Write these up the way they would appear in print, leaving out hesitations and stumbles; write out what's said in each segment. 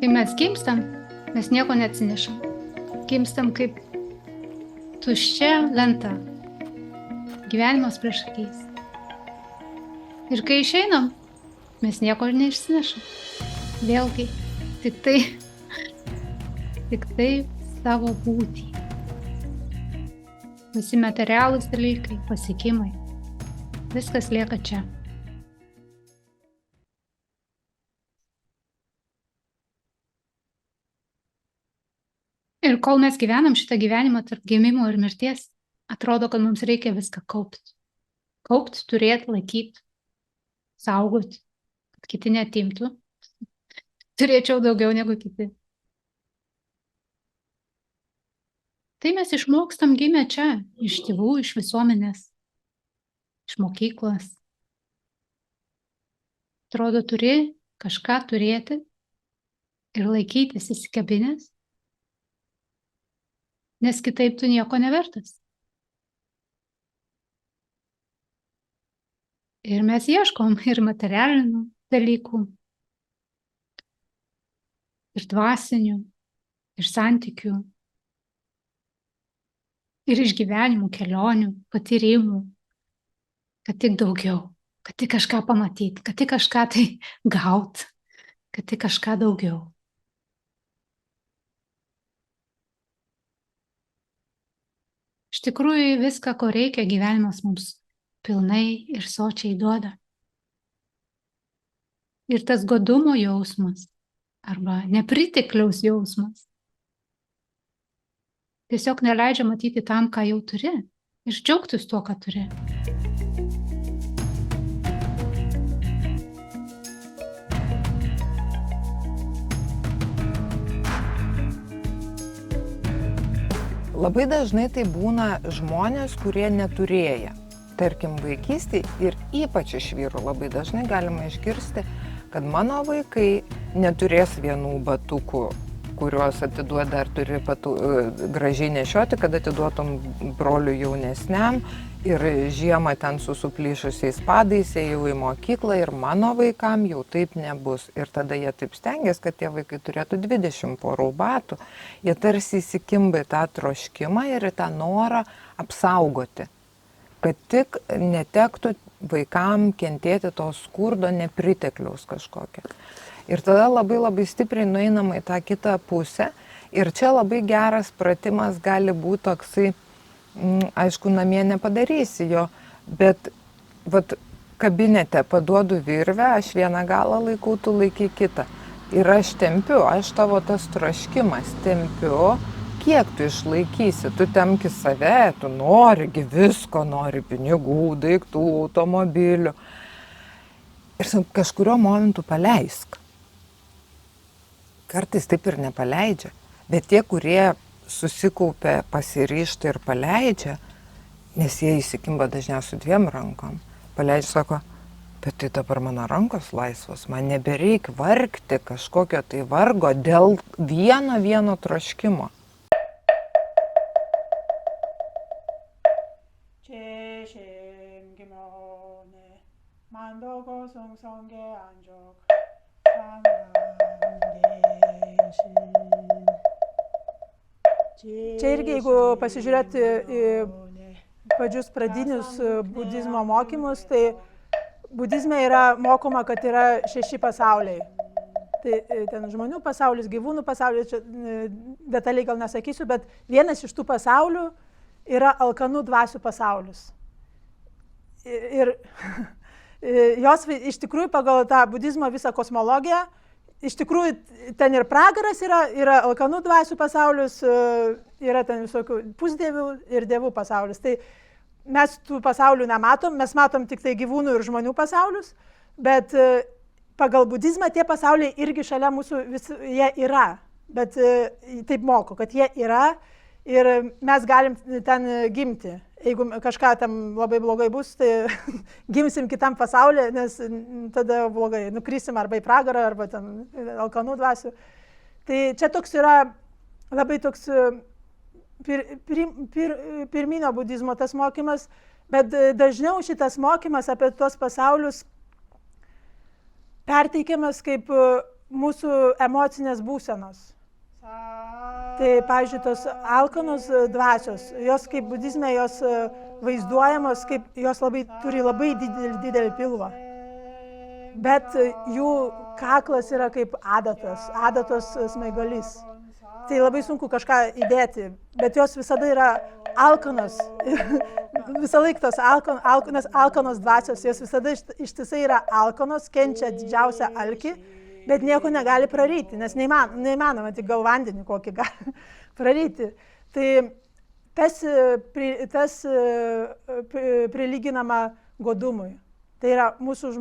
Kai mes gimstam, mes nieko neatsinešam. Gimstam kaip tuščia lenta. Gyvenimas prieš akis. Ir kai išeinam, mes nieko ir neišsinešam. Vėlgi, tik tai savo būtį. Visi materialūs dalykai, pasiekimai. Viskas lieka čia. Ir kol mes gyvenam šitą gyvenimą tarp gimimo ir mirties, atrodo, kad mums reikia viską kaupti. Kaupti, turėti, laikyti, saugoti, kad kiti neatimtų. Turėčiau daugiau negu kiti. Tai mes išmokstam gimę čia, iš tėvų, iš visuomenės, iš mokyklos. Atrodo, turi kažką turėti ir laikytis įsikabinęs, nes kitaip tu nieko nevertas. Ir mes ieškom ir materialinių dalykų, ir dvasinių, ir santykių, ir išgyvenimų, kelionių, patyrimų, kad tik daugiau, kad tik kažką pamatyti, kad tik kažką tai gaut, kad tik kažką daugiau. Iš tikrųjų, viską, ko reikia, gyvenimas mums pilnai ir sočiai duoda. Ir tas godumo jausmas arba nepritekliaus jausmas tiesiog neleidžia matyti tam, ką jau turi, ir džiaugtis tuo, ką turi. Labai dažnai tai būna žmonės, kurie neturėję. Tarkim, vaikystėje ir ypač iš vyrų labai dažnai galima išgirsti, kad mano vaikai neturės vienų batukų, kuriuos atiduoda ar turi gražiai nešioti, kad atiduotum broliui jaunesniam ir žiemą ten su suplyšusiais padais ėjau į mokyklą ir mano vaikam jau taip nebus. Ir tada jie taip stengiasi, kad tie vaikai turėtų 20 porų batų. Jie tarsi įsikimba į tą troškimą ir į tą norą apsaugoti, kad tik netektų vaikam kentėti to skurdo nepritekliaus kažkokio. Ir tada labai stipriai nueinama į tą kitą pusę. Ir čia labai geras pratimas gali būti toksai, aišku, namie nepadarysi jo, bet vat, kabinete paduodu virvę, aš vieną galą laikau, tu laikai kitą. Ir aš tempiu, aš tavo tas troškimas tempiu, kiek tu išlaikysi, tu temki save, tu norigi visko, nori pinigų, daiktų, automobilių. Ir kažkurio momentu paleisk. Kartais taip ir nepaleidžia, bet tie, kurie susikaupia, pasiryžta ir paleidžia, nes jie įsikimba dažniausiai 2 rankom, paleidžia, sako, bet tai dabar mano rankos laisvos, man nebereik vargti kažkokio tai vargo dėl vieno troškimo. Čia irgi, jeigu pasižiūrėti į pačius pradinius budizmo mokymus, tai budizme yra mokoma, kad yra 6 pasauliai. Tai ten žmonių pasaulis, gyvūnų pasaulis, čia detaliai gal nesakysiu, bet vienas iš tų pasaulių yra alkanų dvasių pasaulis. Ir jos iš tikrųjų pagal tą budizmo visą kosmologiją, iš tikrųjų ten ir pragaras yra alkanų dvasių pasaulis, yra ten visokių pusdievių ir dievų pasaulis. Tai mes tų pasaulių nematom, mes matom tik tai gyvūnų ir žmonių pasaulius, bet pagal budizmą tie pasauliai irgi šalia mūsų jie yra. Bet taip moko, kad jie yra ir mes galim ten gimti. Jeigu kažką tam labai blogai bus, tai gimsim kitam pasaulyje, nes tada blogai nukrisim arba į pragarą, arba ten alkanų dvasių. Tai čia toks yra labai toks pirminio budizmo tas mokymas, bet dažniau šitas mokymas apie tuos pasaulius perteikiamas kaip mūsų emocinės būsenos. Tai, pavyzdžiui, tos alkanos dvasios, jos kaip budizme, jos vaizduojamos, kaip jos turi labai didelį pilvą. Bet jų kaklas yra kaip adatos smaigalys. Tai labai sunku kažką įdėti, bet jos visada yra alkanos. Visą laiką tos alkanos dvasios, jos visada ištisai yra alkanos, kenčia didžiausią alkį, bet nieko negali praryti, nes neįmanoma tik gal vandenį kokį gali praryti. Tai tas prilyginama godumui. Tai yra mūsų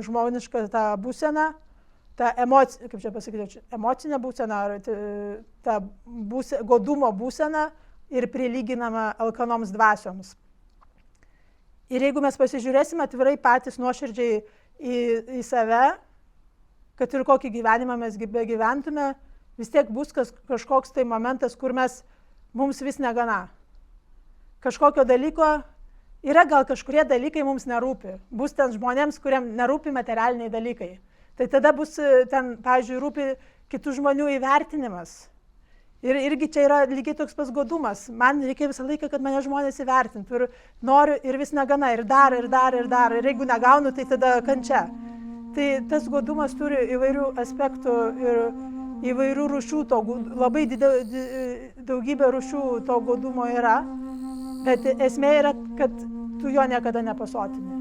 žmoniška ta būsena, ta emocinė, kaip čia pasakyti, emocinė būsena, ta godumo būsena ir prilyginama alkanoms dvasioms. Ir jeigu mes pasižiūrėsime atvirai patys nuoširdžiai į save, kad ir kokį gyvenimą mes gyventume, vis tiek bus kažkoks tai momentas, kur mums vis negana. Kažkokio dalyko, yra gal kažkurie dalykai mums nerūpi. Bus ten žmonėms, kuriem nerūpi materialiniai dalykai. Tai tada bus ten, pavyzdžiui, rūpi kitų žmonių įvertinimas. Ir irgi čia yra lygiai toks pas godumas. Man reikia visą laiką, kad mane žmonės įvertintų. Ir noriu ir vis negana, ir dar. Ir jeigu negaunu, tai tada kančia. Tai tas godumas turi įvairių aspektų ir įvairių rūšių, labai daugybė rūšių to godumo yra, bet esmė yra, kad tu jo niekada nepasotini.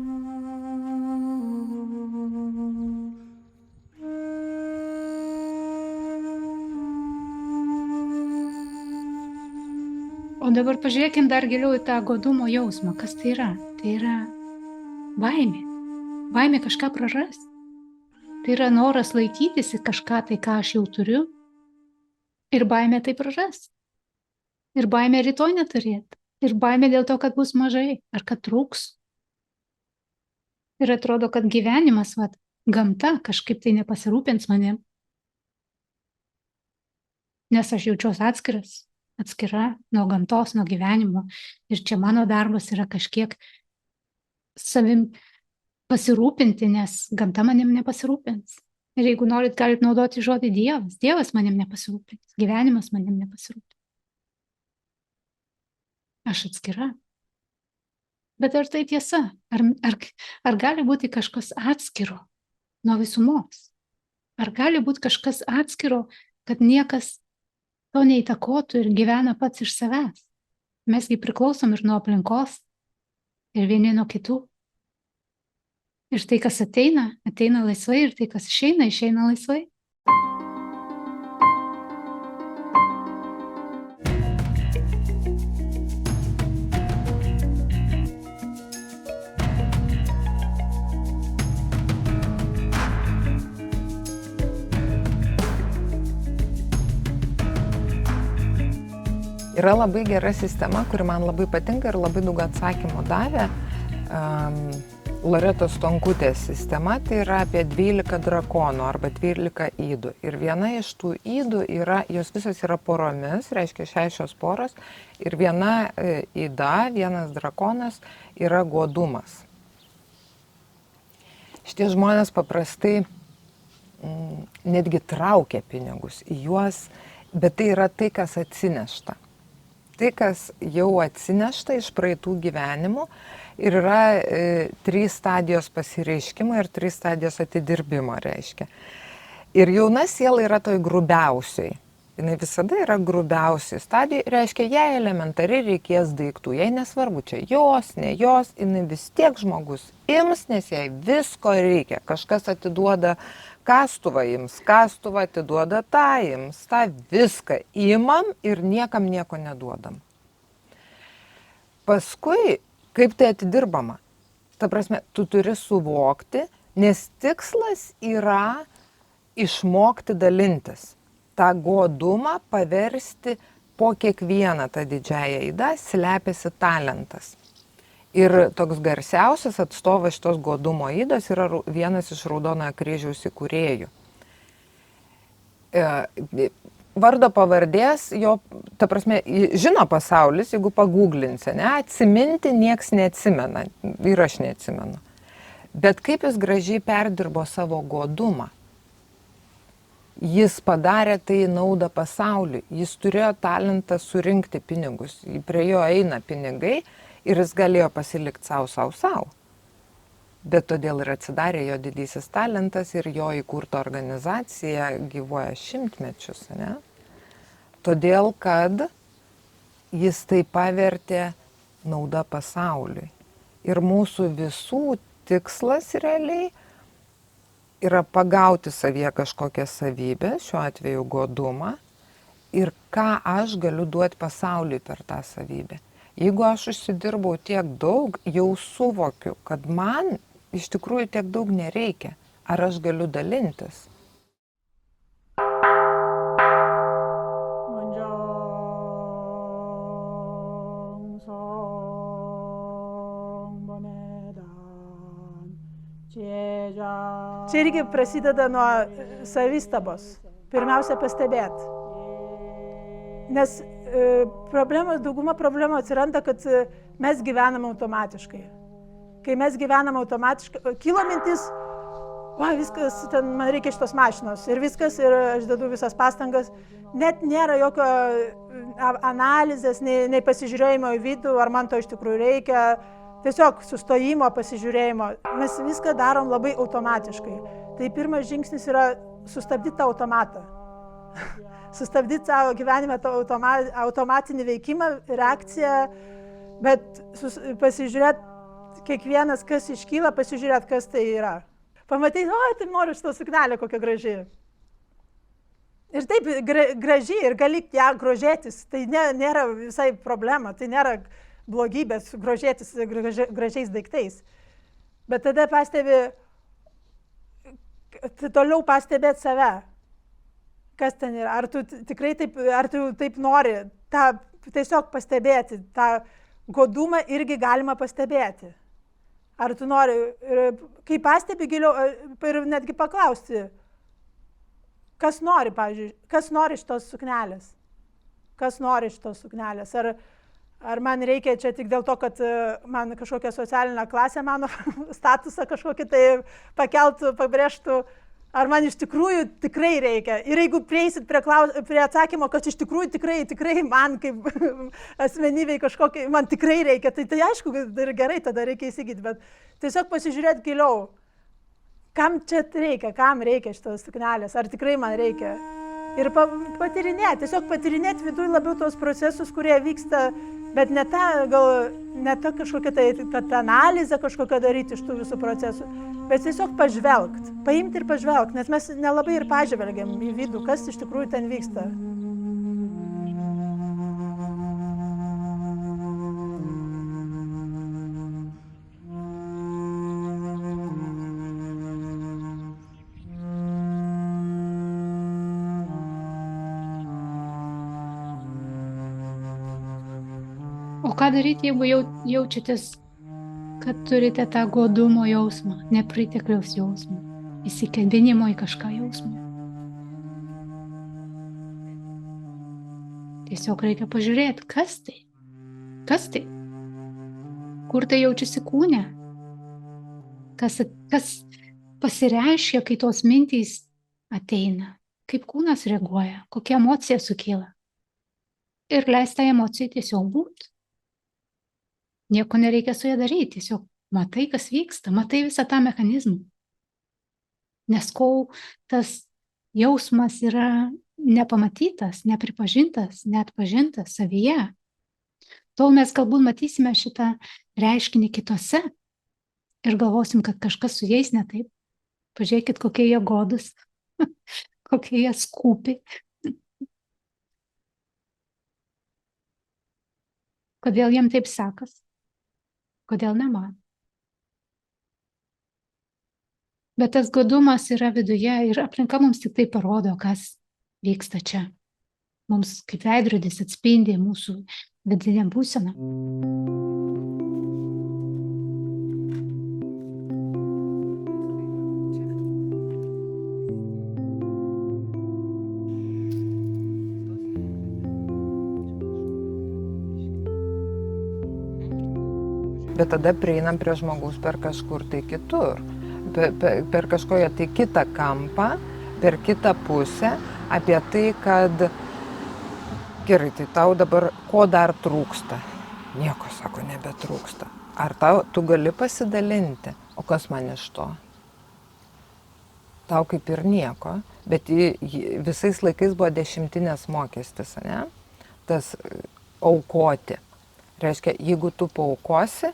O dabar pažiūrėkim dar giliau į tą godumo jausmą. Kas tai yra? Tai yra baimė. Baimė kažką prarasti. Tai yra noras laikytis į kažką tai, ką aš jau turiu. Ir baimė tai prarasti. Ir baimė rytoj neturėti. Ir baimė dėl to, kad bus mažai. Ar kad trūks. Ir atrodo, kad gyvenimas, gamta kažkaip tai nepasirūpins manim. Nes aš jaučiuosi atskira nuo gamtos, nuo gyvenimo. Ir čia mano darbas yra kažkiek savim pasirūpinti, nes gamta manim nepasirūpins. Ir jeigu norit, galit naudoti žodį Dievas. Dievas manim nepasirūpins. Gyvenimas manim nepasirūpins. Aš atskira. Bet ar tai tiesa? Ar gali būti kažkas atskiro nuo visumos? Ar gali būti kažkas atskiro, kad niekas to neįtakotų ir gyvena pats iš savęs? Mesgi priklausom ir nuo aplinkos, ir vieni nuo kitų. Ir tai, kas ateina laisvai, ir tai, kas išeina laisvai. Yra labai gera sistema, kuri man labai patinka ir labai daug atsakymų davė. Loretos Stonkutės sistema, tai yra apie 12 drakonų arba 12 ydų. Ir viena iš tų ydų yra, jos visos yra poromis, reiškia 6 poros. Ir viena yda, vienas drakonas yra godumas. Šitie žmonės paprastai netgi traukia pinigus į juos, bet tai yra tai, kas atsinešta. Tai, kas jau atsinešta iš praeitų gyvenimų. Ir yra 3 stadijos pasireiškimo ir 3 stadijos atidirbimo, reiškia. Ir jauna siela yra toj grubiausiai. Jis visada yra grubiausiai stadija, reiškia, jai elementariai reikės daiktų. Jai nesvarbu, čia jos, ne jos, jinai vis tiek žmogus ims, nes jai visko reikia. Kažkas atiduoda kastuvą ims, kastuvą atiduoda tą ims, tą viską imam ir niekam nieko neduodam. Paskui, kaip tai atidirbama? Ta prasme, tu turi suvokti, nes tikslas yra išmokti dalintis. tą godumą paversti po kiekvieną tą didžiąją ydą slepiasi talentas. Ir toks garsiausias atstovas šitos godumo ydos yra vienas iš Raudonojo kryžiaus įkūrėjų. Vardo pavardės, jo, ta prasme, žino pasaulis, jeigu paguglinsi, ne, atsiminti nieks neatsimena, ir aš neatsimenu. Bet kaip jis gražiai perdirbo savo godumą. Jis padarė tai naudą pasauliui. Jis turėjo talentą surinkti pinigus. Prie jo eina pinigai ir jis galėjo pasilikti savo. Bet todėl ir atsidarė jo didysis talentas ir jo įkurta organizacija gyvuoja šimtmečius. Ne? Todėl, kad jis tai pavertė nauda pasauliui. Ir mūsų visų tikslas realiai yra pagauti savyje kažkokią savybę, šiuo atveju godumą, ir ką aš galiu duoti pasauliui per tą savybę. Jeigu aš užsidirbau tiek daug, jau suvokiu, kad man iš tikrųjų tiek daug nereikia. Ar aš galiu dalintis? Čia irgi prasideda nuo savistabos. Pirmiausia pastebėti. Nes dauguma problemų atsiranda, kad mes gyvenam automatiškai. Kai mes gyvenam automatiškai, kyla mintis, viskas, man reikia šitos mašinos ir viskas, ir aš dedu visas pastangas. Net nėra jokio analizės, nei pasižiūrėjimo į vidų, ar man to iš tikrųjų reikia. Tiesiog sustojimo, pasižiūrėjimo. Mes viską darom labai automatiškai. Tai pirmas žingsnis yra sustabdyti tą automatą. Sustabdyti savo gyvenime tą automatinį veikimą, reakciją, bet pasižiūrėti kiekvienas, kas iškyla, pasižiūrėti, kas tai yra. Pamatyti, tai noriu šitą suknelę, kokia graži. Ir taip graži ir gali ją grožėtis. Tai nėra visai problema, tai nėra blogybės grožėtis gražiais daiktais. Bet tada toliau pastebėti save. Kas ten yra? Ar tu tikrai taip nori? Tiesiog pastebėti. Ta godumą irgi galima pastebėti. Ar tu nori, kai pastebi giliau, ir netgi paklausti, kas nori, pavyzdžiui, kas nori šitos suknelės? Kas nori šitos suknelės? Ar man reikia čia tik dėl to, kad man kažkokią socialinę klasę, mano statusą kažkokį tai pakeltų, pabrėžtų, ar man iš tikrųjų tikrai reikia. Ir jeigu prieisit prie atsakymo, kad iš tikrųjų tikrai man kaip asmenybei kažkokiai, man tikrai reikia, tai aišku, ir gerai, tada reikia įsigyti, bet tiesiog pasižiūrėti giliau, kam čia reikia, kam reikia šitos suknelės, ar tikrai man reikia. Ir patyrinėti, tiesiog patyrinėti viduje labiau tos procesus, kurie vyksta, bet ne ta kažkokia kad analizę kažkokią daryti iš tų visų procesų, bet tiesiog pažvelgti, paimti ir pažvelgti, nes mes nelabai ir pažvelgiam į vidų, kas iš tikrųjų ten vyksta. O ką daryti, jeigu jaučiatės, kad turite tą godumo jausmą, nepritekliaus jausmą, įsikabinimo į kažką jausmą? Tiesiog reikia pažiūrėti, kas tai? Kas tai? Kur tai jaučiasi kūne? Kas pasireiškia, kai tos mintys ateina? Kaip kūnas reaguoja? Kokia emocija sukyla? Ir leist tai emocijai tiesiog būti. Nieko nereikia su ja daryti, tiesiog matai, kas vyksta, matai visą tą mechanizmą. Nes kol tas jausmas yra nepamatytas, nepripažintas, neatpažintas savyje, tol mes galbūt matysime šitą reiškinį kitose ir galvosim, kad kažkas su jais ne taip. Pažiūrėkit, kokie jie godus, kokie jie skūpi. Kodėl jiem taip sekas? Kodėl ne man? Bet tas godumas yra viduje ir aplinka mums tik tai parodo, kas vyksta čia. Mums kaip veidrodis atspindi mūsų vidinę būseną. Bet tada prieinam prie žmogaus per kažkur tai kitur, per kažkokią tai kitą kampą, per kitą pusę apie tai, kad gerai, tai tau dabar ko dar trūksta? Nieko, sako, nebetrūksta. Ar tu gali pasidalinti? O kas man iš to? Tau kaip ir nieko, bet visais laikais buvo 10 mokestis, ne? Tas aukoti. Reiškia, jeigu tu paaukosi,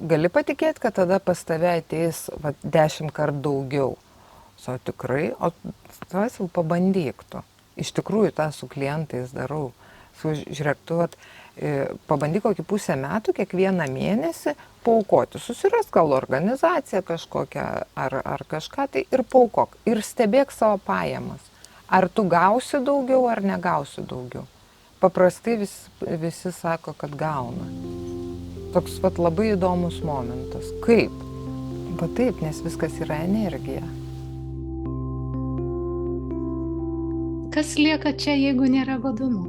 gali patikėti, kad tada pas tave ateis 10 kartų daugiau. O tikrai, o tas jau pabandyk tu. Iš tikrųjų, tą su klientais darau. Žiūrėk, tu pabandyk kokį pusę metų, kiekvieną mėnesį paaukoti. Susiras gal organizaciją kažkokią ar kažką tai ir paaukok. Ir stebėk savo pajamas. Ar tu gausi daugiau ar negausi daugiau. Paprastai visi sako, kad gauna. Toks labai įdomus momentas. Kaip? Taip, nes viskas yra energija. Kas lieka čia, jeigu nėra godumo?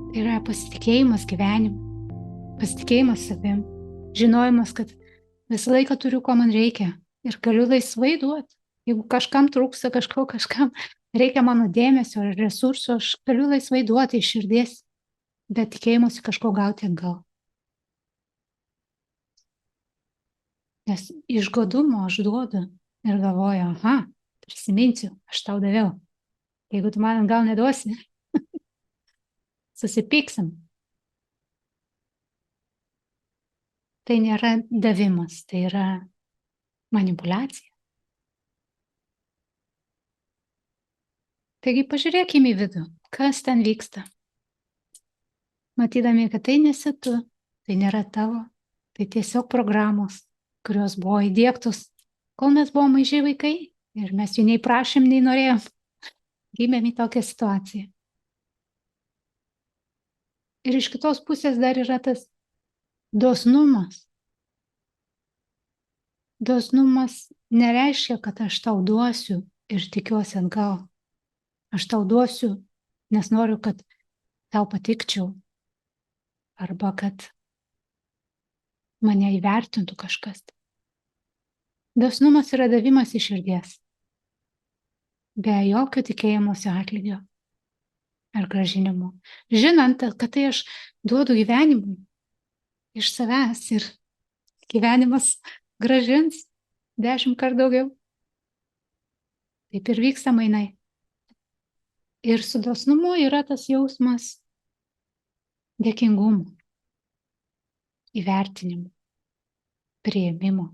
Tai yra pasitikėjimas gyvenimu, pasitikėjimas savim, žinojimas, kad visą laiką turiu, ko man reikia ir galiu laisvai duoti. Jeigu kažkam trūksta kažkam reikia mano dėmesio ar resursų, aš galiu laisvai duoti iš širdies, bet tikėjimusi kažko gauti atgal. Nes iš godumo aš duodu ir galvoju, prisiminsiu, aš tau daviau. Jeigu tu man gal neduosi, susipyksim. Tai nėra davimas, tai yra manipuliacija. Taigi pažiūrėkime į vidų, kas ten vyksta. Matydami, kad tai nesi tu, tai nėra tavo, tai tiesiog programos, kurios buvo įdiegtos, kol mes buvome maži vaikai ir mes jų nei prašėm, nei norėjom. Gimėm į tokią situaciją. Ir iš kitos pusės dar yra tas dosnumas. Dosnumas nereiškia, kad aš tau duosiu ir tikiuosi atgal. Aš tau duosiu, nes noriu, kad tau patikčiau. Arba kad mane įvertintų kažkas. Dosnumas yra davimas iš širdies. Be jokio tikėjimosi atlygio ar gražinimo. Žinant, kad tai aš duodu gyvenimui iš savęs ir gyvenimas gražins 10 kartų daugiau. Taip ir vyksta mainai. Ir su dosnumu yra tas jausmas dėkingumo, įvertinimo, priėmimo.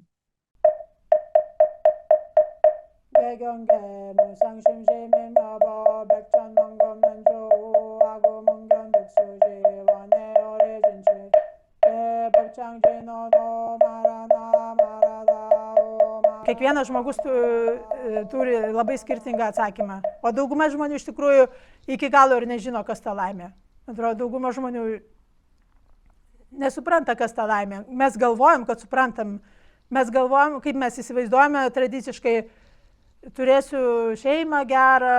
Kiekvienas žmogus turi labai skirtingą atsakymą, o dauguma žmonių iš tikrųjų iki galo ir nežino, kas ta laimė. Atrodo, dauguma žmonių nesupranta, kas ta laimė. Mes galvojam, kad suprantam. Mes galvojam, kaip mes įsivaizduojame tradiciškai, turėsiu šeimą gerą,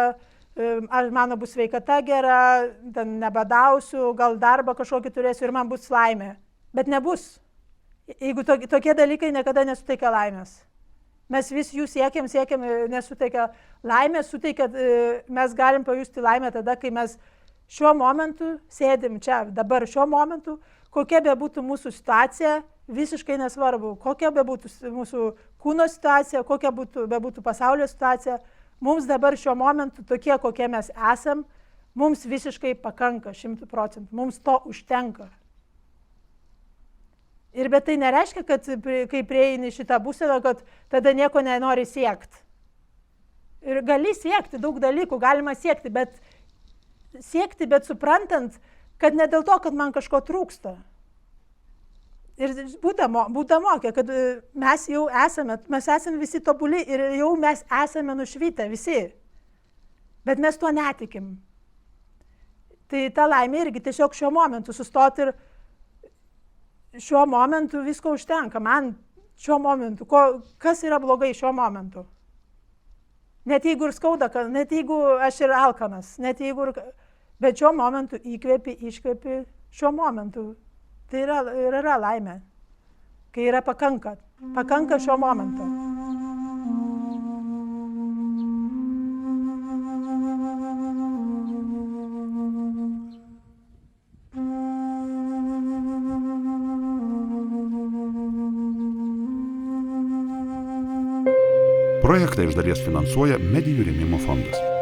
mano bus sveikata gera, nebadausiu, gal darbą kažkokį turėsiu ir man bus laimė. Bet nebus. Jeigu tokie dalykai niekada nesuteikia laimės. Mes vis jų siekiam, nesuteikia laimės, suteikia, mes galim pajusti laimę tada, kai mes šiuo momentu sėdim čia, dabar šiuo momentu, kokia bebūtų mūsų situacija, visiškai nesvarbu, kokia bebūtų mūsų kūno situacija, kokia bebūtų pasaulio situacija, mums dabar šiuo momentu tokie, kokie mes esam, mums visiškai pakanka 100%, mums to užtenka. Ir bet tai nereiškia, kad kai prieini šitą būseną, kad tada nieko nenori siekti. Ir gali siekti, daug dalykų galima siekti, bet suprantant, kad ne dėl to, kad man kažko trūksta. Ir būta mokė, kad mes jau esame visi tobuli ir jau mes esame nušvitę visi. Bet mes tuo netikim. Tai ta laimė irgi tiesiog šiuo momentu sustoti ir šiuo momentu visko užtenka. Man šiuo momentu, kas yra blogai šiuo momentu? Net jeigu ir skauda, net jeigu aš ir alkanas, bet šiuo momentu įkvėpi, iškvėpi šiuo momentu. Tai yra laimė, kai yra pakanka šiuo momentu. Projektą iš dalies finansuoja Medijų rėmimo fondas.